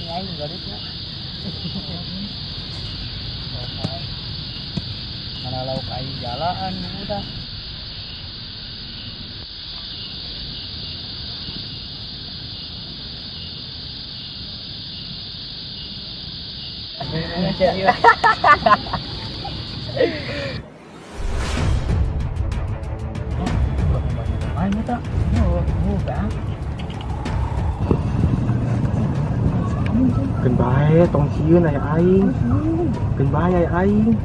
aing garisnya. Mana lauk aing jalan udah. Aing tak. Kan. Cần bae tong sieun aya aing. Cần bae aya aing.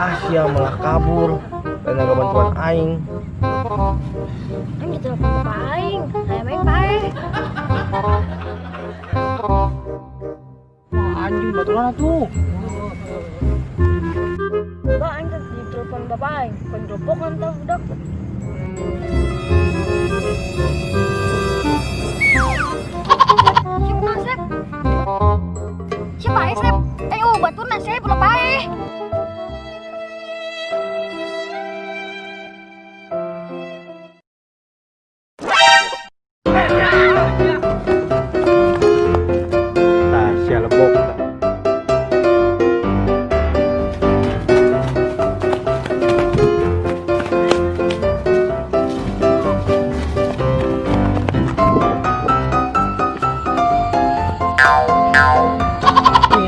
Asia malah kabur dan gak bantuan aing. Aing gitu apa aing? Saya main bae. Anjing baturan atuh. Ba aing teh ditelepon bapak aing, penjopokan tah budak. Siapa Sep? Siapa Sep? Ayo baturan Sep ulah bae.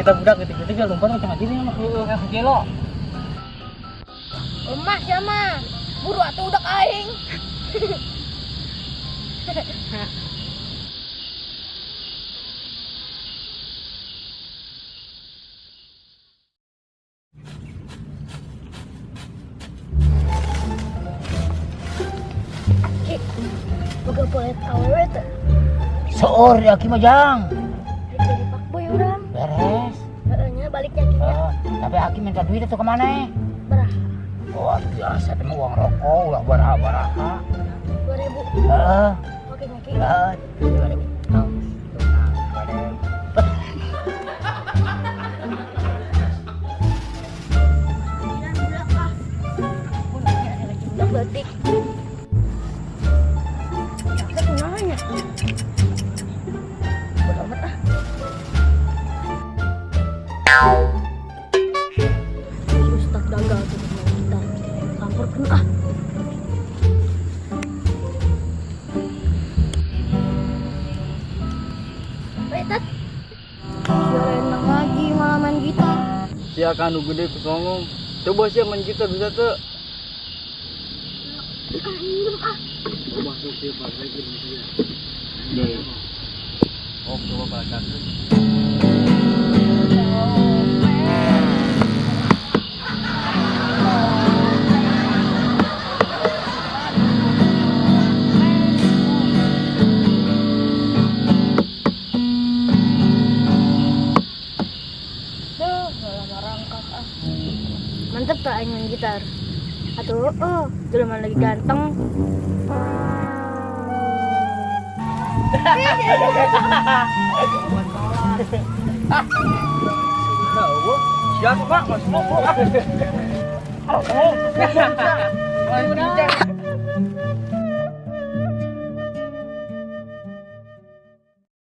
Kita budak ketik-ketik lompat macam gini mah kilo. Lemah ya mah. Buru atuh udak aing. Ki, boga boleh awewe teh. Soor ya ki majang. Jadi pakboy urang. Beres. Heeh, baliknya Ki. Tapi Aki minta duit itu kemana? Berah. Oh biasa itu mah uang rokok ulah baraha-baraha. 2000. Oke Ki. 2000. Batik. Kenanya? Beramat ah. Ustaz gagal tuh kita. Samperkeun ah. Retat. Siapa enak lagi malah main gitar. Sia kanu gede kusongong. Coba sia main gitar bisa tuh. Coba sih pas lagi dia. Oh, coba balakan. Mantep tak aing main gitar. Atuh, jelema lagi ganteng. Siapa Pak? Mas Bobo.